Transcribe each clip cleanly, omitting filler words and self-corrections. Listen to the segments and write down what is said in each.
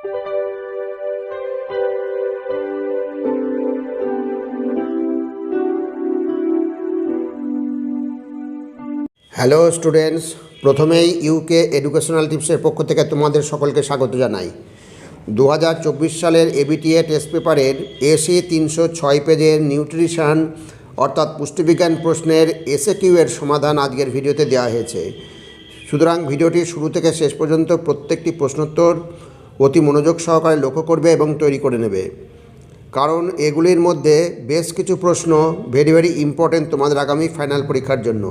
Hello students, প্রথমেই UK educational টিপসের পক্ষ থেকে তোমাদের সকলকে স্বাগত জানাই। 2024 সালের এবিটিএ টেস্ট পেপারের এসি 306 পেজের নিউট্রিশন অর্থাৎ পুষ্টিবিজ্ঞান প্রশ্নের এসএকিউ এর সমাধান আজকের ভিডিওতে দেওয়া হয়েছে। সুতরাং ভিডিওটি শুরু থেকে শেষ পর্যন্ত প্রত্যেকটি প্রশ্নোত্তর অতি মনোযোগ সহকারে লক্ষ্য করবে এবং তৈরি করে নেবে, কারণ এগুলির মধ্যে বেশ কিছু প্রশ্ন ভেরি ইম্পর্টেন্ট তোমাদের আগামী ফাইনাল পরীক্ষার জন্য।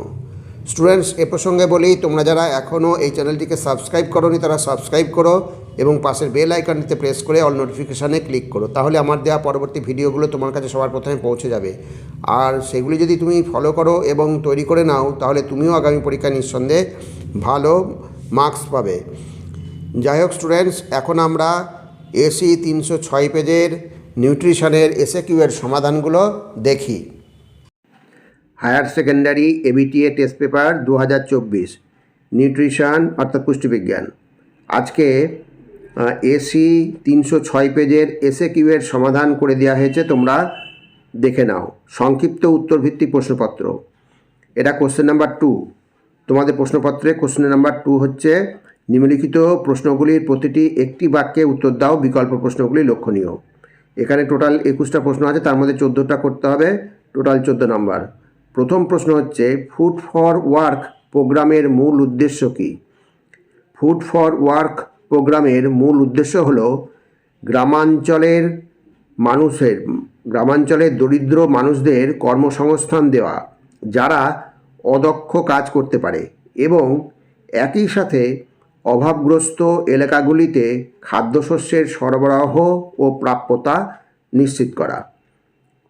স্টুডেন্টস, এ প্রসঙ্গে বলি, তোমরা যারা এখনও এই চ্যানেলটিকে সাবস্ক্রাইব করোনি তারা সাবস্ক্রাইব করো এবং পাশের বেল আইকনটিতে প্রেস করে অল নোটিফিকেশানে ক্লিক করো, তাহলে আমার দেওয়া পরবর্তী ভিডিওগুলো তোমার কাছে সবার প্রথমে পৌঁছে যাবে। আর সেগুলি যদি তুমি ফলো করো এবং তৈরি করে নাও, তাহলে তুমিও আগামী পরীক্ষা নিঃসন্দেহে ভালো মার্কস পাবে। যাই হোক স্টুডেন্টস, এখন আমরা এসি 306 পেজের নিউট্রিশনের এসএকিউ এর সমাধানগুলো দেখি। Higher secondary ABTA test paper 2024 nutrition অর্থাৎ পুষ্টিবিজ্ঞান। আজকে এসি 306 পেজের এসএকিউ এর সমাধান করে দেওয়া হয়েছে, তোমরা দেখে নাও। সংক্ষিপ্ত উত্তরভিত্তিক প্রশ্নপত্র, এটা কোশ্চেন নাম্বার 2। তোমাদের প্রশ্নপত্রে কোশ্চেন নাম্বার 2 হচ্ছে নিম্নলিখিত প্রশ্নগুলির প্রতিটি একটি বাক্যে উত্তর দাও, বিকল্প প্রশ্নগুলি লক্ষণীয়। এখানে টোটাল 21টা প্রশ্ন আছে, তার মধ্যে 14টা করতে হবে, টোটাল 14 নাম্বার। প্রথম প্রশ্ন হচ্ছে ফুড ফর ওয়ার্ক প্রোগ্রামের মূল উদ্দেশ্য কী? ফুড ফর ওয়ার্ক প্রোগ্রামের মূল উদ্দেশ্য হলো গ্রামাঞ্চলের দরিদ্র মানুষদের কর্মসংস্থান দেওয়া, যারা অদক্ষ কাজ করতে পারে, এবং একই সাথে অভাবগ্রস্ত এলাকাগুলিতে খাদ্যশস্যের সরবরাহ ও প্রাপ্যতা নিশ্চিত করা।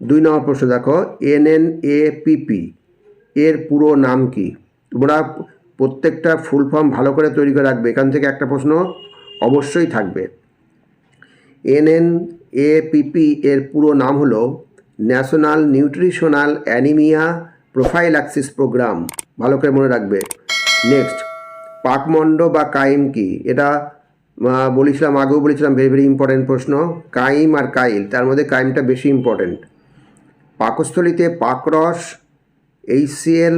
2 নম্বর প্রশ্ন দেখো, এনএনএপিপি এর পুরো নাম কি? তোমরা প্রত্যেকটা ফুল ফর্ম ভালো করে তৈরি করে রাখবে, এখান থেকে একটা প্রশ্ন অবশ্যই থাকবে। এনএনএপিপি এর পুরো নাম হলো national nutritional anaemia prophylaxis programme, ভালো করে মনে রাখবে। নেক্সট, পাকমণ্ড বা কাইম কি? এটা আগেও বলেছিলাম, ভেরি ইম্পর্টেন্ট প্রশ্ন। কাইম আর কাইল, তার মধ্যে কাইমটা বেশি ইম্পর্টেন্ট। পাকস্থলীতে পাকরস, HCl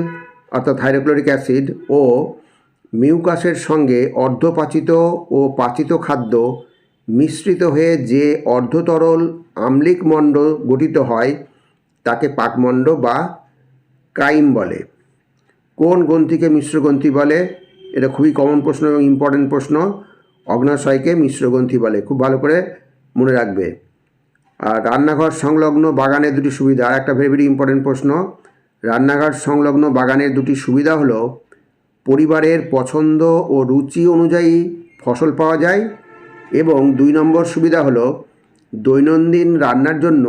অর্থাৎ হাইড্রোক্লোরিক অ্যাসিড ও মিউকাসের সঙ্গে অর্ধপাচিত ও পাচিত খাদ্য মিশ্রিত হয়ে যে অর্ধতরল আম্লিক মণ্ড গঠিত হয় তাকে পাকমণ্ড বা কাইম বলে। কোন গ্রন্থিকে মিশ্র গ্রন্থি বলে? এটা খুবই কমন প্রশ্ন এবং ইম্পর্টেন্ট প্রশ্ন। অগ্নাশয়কে মিশ্র গ্রন্থি বলে, খুব ভালো করে মনে রাখবে। আর রান্নাঘর সংলগ্ন বাগানের দুটি সুবিধা, একটা ভেরি ইম্পর্টেন্ট প্রশ্ন। রান্নাঘর সংলগ্ন বাগানের দুটি সুবিধা হলো পরিবারের পছন্দ ও রুচি অনুযায়ী ফসল পাওয়া যায়, এবং 2 নম্বর সুবিধা হলো দৈনন্দিন রান্নার জন্য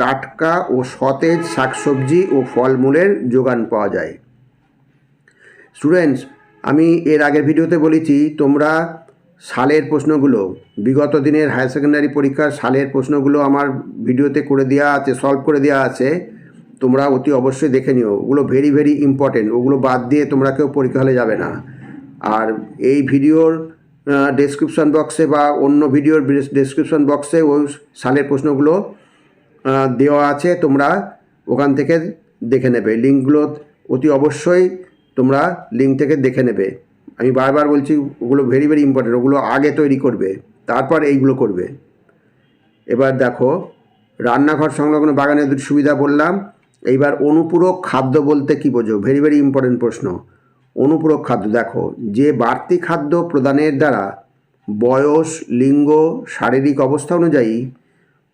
টাটকা ও সতেজ শাকসবজি ও ফলমূলের যোগান পাওয়া যায়। স্টুডেন্টস, আমি এর আগের ভিডিওতে বলেছি তোমরা সালের প্রশ্নগুলো, বিগত দিনের হায়ার সেকেন্ডারি পরীক্ষার সালের প্রশ্নগুলো আমার ভিডিওতে করে দেওয়া আছে, সলভ করে দেওয়া আছে, তোমরা অতি অবশ্যই দেখে নিও। ওগুলো ভেরি ইম্পর্টেন্ট, ওগুলো বাদ দিয়ে তোমরা কেউ পরীক্ষা হলে যাবে না। আর এই ভিডিওর ডেসক্রিপশন বক্সে বা অন্য ভিডিওর ডেসক্রিপশন বক্সে ওই সালের প্রশ্নগুলো দেওয়া আছে, তোমরা ওখান থেকে দেখে নেবে। লিঙ্কগুলো অতি অবশ্যই তোমরা লিঙ্ক থেকে দেখে নেবে। আমি বারবার বলছি, ওগুলো ভেরি ইম্পর্টেন্ট, ওগুলো আগে তৈরি করবে, তারপর এইগুলো করবে। এবার দেখো, রান্নাঘর সংলগ্ন বাগানের দুটি সুবিধা বললাম। এইবার অনুপূরক খাদ্য বলতে কী বোঝো? ভেরি ইম্পর্টেন্ট প্রশ্ন। অনুপূরক খাদ্য, দেখো, যে বাড়তি খাদ্য প্রদানের দ্বারা বয়স, লিঙ্গ, শারীরিক অবস্থা অনুযায়ী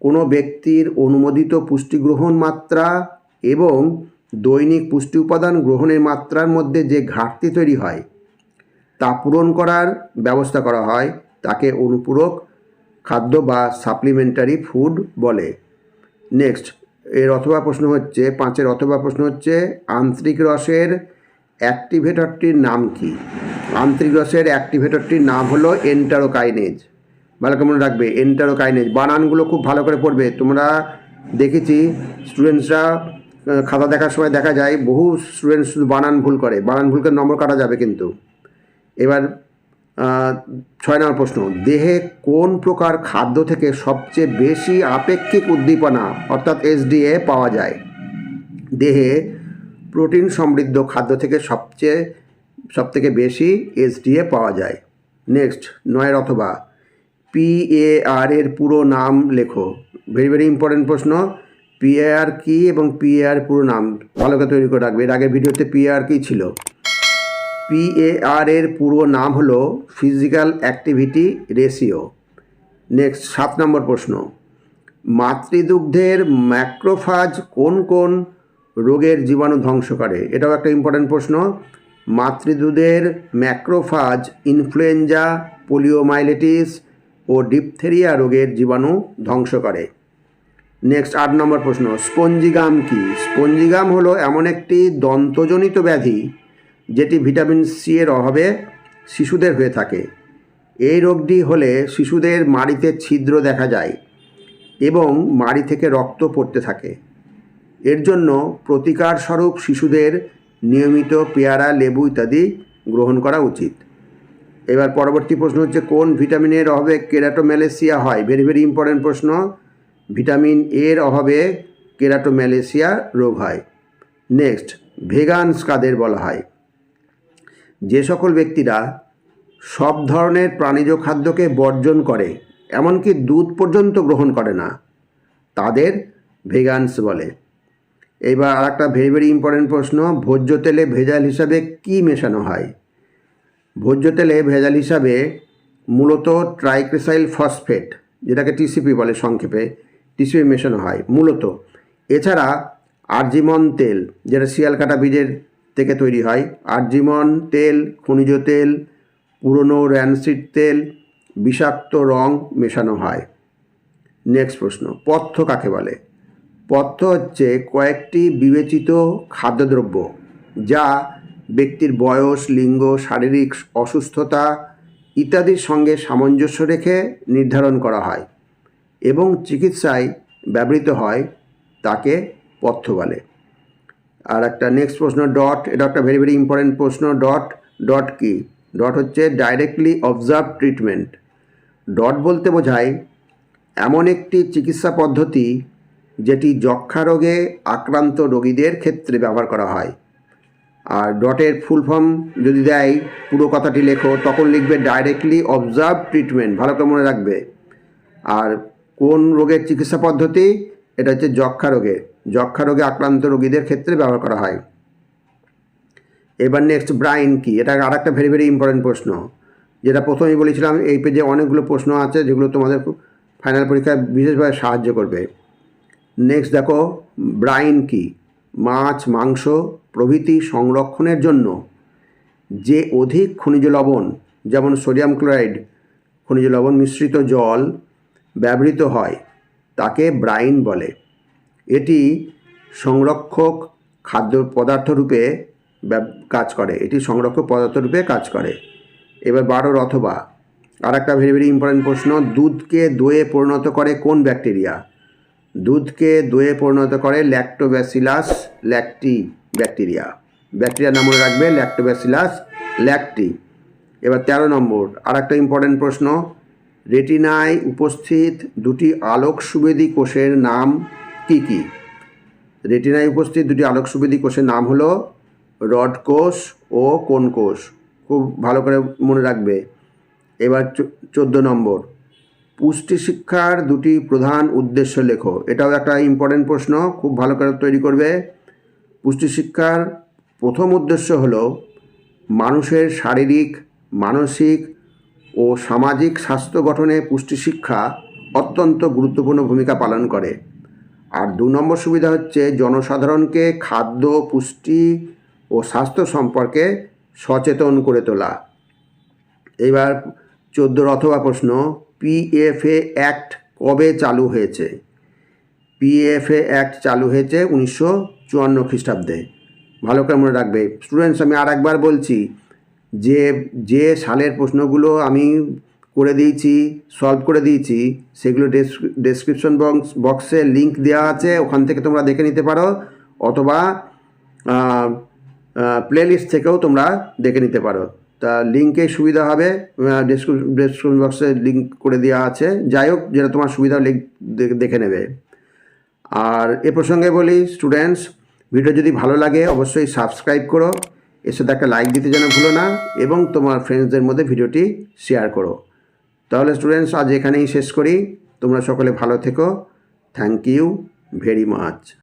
কোনো ব্যক্তির অনুমোদিত পুষ্টি গ্রহণ মাত্রা এবং দৈনিক পুষ্টি উপাদান গ্রহণের মাত্রার মধ্যে যে ঘাটতি তৈরি হয় তা পূরণ করার ব্যবস্থা করা হয়, তাকে অনুপূরক খাদ্য বা সাপ্লিমেন্টারি ফুড বলে। নেক্সট, এর অথবা প্রশ্ন হচ্ছে 5-এর অথবা প্রশ্ন হচ্ছে আন্তরিক রসের অ্যাক্টিভেটরটির নাম কি? আন্তরিক রসের অ্যাক্টিভেটরটির নাম হলো এন্টারোকাইনেজ, ভালো করে মনে রাখবে। এন্টারোকাইনেজ, বানানগুলো খুব ভালো করে পড়বে। তোমরা দেখেছি স্টুডেন্টসরা খাতা দেখার সময় দেখা যায় বহু স্টুডেন্টস শুধু বানান ভুল করে, বানান ভুল করে নম্বর কাটা যাবে কিন্তু। এবার 6 নম্বর প্রশ্ন, দেহে কোন প্রকার খাদ্য থেকে সবচেয়ে বেশি আপেক্ষিক উদ্দীপনা অর্থাৎ এসডিএ পাওয়া যায়? দেহে প্রোটিন সমৃদ্ধ খাদ্য থেকে সবথেকে বেশি এসডিএ পাওয়া যায়। নেক্সট 9 অথবা পিএআর এর পুরো নাম লেখো। ভেরি ভেরি ইম্পর্টেন্ট প্রশ্ন। পিএআর কি এবং পিএআর পুরো নাম ভালো করে তৈরি করে রাখবে। এর আগের ভিডিওতে পিএআর কি ছিল? পিএআর এর পুরো নাম হলো ফিজিক্যাল অ্যাক্টিভিটি রেশিও। নেক্সট 7 নম্বর প্রশ্ন, মাতৃদুগ্ধের ম্যাক্রোফাজ কোন কোন রোগের জীবাণু ধ্বংস করে? এটাও একটা ইম্পর্টেন্ট প্রশ্ন। মাতৃদুধের ম্যাক্রোফাজ ইনফ্লুয়েঞ্জা, পোলিওমাইলিটিস ও ডিপথেরিয়া রোগের জীবাণু ধ্বংস করে। নেক্সট 8 নম্বর প্রশ্ন, স্পঞ্জিগাম কি? স্পঞ্জিগাম হলো এমন একটি দন্তজনিত ব্যাধি যেটি ভিটামিন সি এর অভাবে শিশুদের হয়ে থাকে। এই রোগটি হলে শিশুদের মাড়িতে ছিদ্র দেখা যায় এবং মাড়ি থেকে রক্ত পড়তে থাকে। এর জন্য প্রতিকারস্বরূপ শিশুদের নিয়মিত পেয়ারা, লেবু ইত্যাদি গ্রহণ করা উচিত। এবার পরবর্তী প্রশ্ন হচ্ছে, কোন ভিটামিনের অভাবে কেরাটোম্যালেসিয়া হয়? ভেরি ভেরি ইম্পর্টেন্ট প্রশ্ন। ভিটামিন এর অভাবে কেরাটোম্যালেসিয়া রোগ হয়। নেক্সট, ভেগানস কাদের বলা হয়? যে সকল ব্যক্তিরা সব ধরনের প্রাণীজ খাদ্যকে বর্জন করে, এমনকি দুধ পর্যন্ত গ্রহণ করে না, তাদের ভেগানস বলে। এবার আর একটা ভেরি ভেরি ইম্পর্টেন্ট প্রশ্ন, ভোজ্য তেলে ভেজাল হিসাবে কি মেশানো হয়? ভোজ্য তেলে ভেজাল হিসাবে মূলত ট্রাইক্লিসাইল ফসফেট, যেটাকে টিসিপি বলে সংক্ষেপে, টিসিপি মেশানো হয় মূলত। এছাড়া আর্জিমন তেল, যেটা শিয়ালকাটা বীজের থেকে তৈরি হয়, আর্জিমন তেল, খনিজ তেল, পুরনো র্যানসিড তেল, বিষাক্ত রং মেশানো হয়। নেক্সট প্রশ্ন, পথ্য কাকে বলে? পথ্য হচ্ছে কয়েকটি বিবেচিত খাদ্যদ্রব্য যা ব্যক্তির বয়স, লিঙ্গ, শারীরিক অসুস্থতা ইত্যাদির সঙ্গে সামঞ্জস্য রেখে নির্ধারণ করা হয় এবং চিকিৎসায় ব্যবহৃত হয়, তাকে পথ্য বলে। আর একটা নেক্সট প্রশ্ন, ডট, এটা একটা ভেরি ভেরি ইম্পর্টেন্ট প্রশ্ন। ডট কি? ডট হচ্ছে ডাইরেক্টলি অবজার্ভ ট্রিটমেন্ট। ডট বলতে বোঝায় এমন একটি চিকিৎসা পদ্ধতি যেটি যক্ষ্মা রোগে আক্রান্ত রোগীদের ক্ষেত্রে ব্যবহার করা হয়। আর ডটের ফুল ফর্ম যদি দেয়, পুরো কথাটি লেখো, তখন লিখবে ডাইরেক্টলি অবজার্ভ ট্রিটমেন্ট, ভালো করে মনে রাখবে। আর কোন রোগের চিকিৎসা পদ্ধতি? এটা হচ্ছে যক্ষ্মা রোগে আক্রান্ত রোগীদের ক্ষেত্রে ব্যবহার করা হয়। এবার নেক্সট, ব্রাইন কি? এটা আর একটা ভেরি ভেরি ইম্পর্টেন্ট প্রশ্ন, যেটা প্রথমেই বলেছিলাম। এই পেজে অনেকগুলো প্রশ্ন আছে যেগুলো তোমাদের ফাইনাল পরীক্ষায় বিশেষভাবে সাহায্য করবে। নেক্সট দেখো, ব্রাইন কি? মাছ, মাংস প্রভৃতি সংরক্ষণের জন্য যে অধিক খনিজ লবণ, যেমন সোডিয়াম ক্লোরাইড খনিজ লবণ মিশ্রিত জল ব্যবহৃত হয়, তাকে ব্রাইন বলে। এটি সংরক্ষক খাদ্য পদার্থ রূপে কাজ করে। এবার 12 অথবা আর একটা ভেরি ভেরি ইম্পর্টেন্ট প্রশ্ন, দুধকে দইয়ে পরিণত করে কোন ব্যাকটেরিয়া? দুধকে দইয়ে পরিণত করে ল্যাক্টোব্যাসিলাস ল্যাক্টি ব্যাকটেরিয়া নাম মনে রাখবে, ল্যাক্টোব্যাসিলাস ল্যাক্টি। এবার 13 নম্বর, আর একটা ইম্পর্টেন্ট প্রশ্ন, রেটিনায় উপস্থিত দুটি আলোক সুবেদী কোষের নাম কি কি? রেটিনায় উপস্থিত দুটি আলোক সুবেদী কোষের নাম হলো রড কোষ ও কোন কোষ, খুব ভালো করে মনে রাখবে। এবার 14 নম্বর, পুষ্টি শিক্ষার দুটি প্রধান উদ্দেশ্য লেখো। এটাও একটা ইম্পর্টেন্ট প্রশ্ন, খুব ভালো করে তৈরি করবে। পুষ্টি শিক্ষার প্রথম উদ্দেশ্য হলো মানুষের শারীরিক, মানসিক ও সামাজিক স্বাস্থ্য গঠনে পুষ্টি শিক্ষা অত্যন্ত গুরুত্বপূর্ণ ভূমিকা পালন করে। আর 2 নম্বর সুবিধা হচ্ছে জনসাধারণকে খাদ্য, পুষ্টি ও স্বাস্থ্য সম্পর্কে সচেতন করে তোলা। এবার 14 অথবা প্রশ্ন, পিএফএ অ্যাক্ট কবে চালু হয়েছে? পিএফএ অ্যাক্ট চালু হয়েছে 1954 খ্রিস্টাব্দে, ভালো করে মনে রাখবে। স্টুডেন্টস, আমি আর একবার বলছি যে সালের প্রশ্নগুলো আমি সলভ করে দিয়েছি সেগুলো ডেসক্রিপশন বক্সে লিঙ্ক দেওয়া আছে, ওখান থেকে তোমরা দেখে নিতে পারো, অথবা প্লেলিস্ট থেকেও তোমরা দেখে নিতে পারো। তা লিঙ্কে সুবিধা হবে, ডেসক্রিপশন বক্সে লিঙ্ক করে দেওয়া আছে। যাই হোক, যেটা তোমার সুবিধা লিঙ্ক দেখে নেবে। আর এ প্রসঙ্গে বলি, স্টুডেন্টস, ভিডিও যদি ভালো লাগে অবশ্যই সাবস্ক্রাইব করো, এর সাথে একটা লাইক দিতে যেন ভুলো না, এবং তোমার ফ্রেন্ডসদের মধ্যে ভিডিওটি শেয়ার করো। তাহলে স্টুডেন্টস, আজ এখানেই শেষ করি। তোমরা সকলে ভালো থেকো। Thank you very much.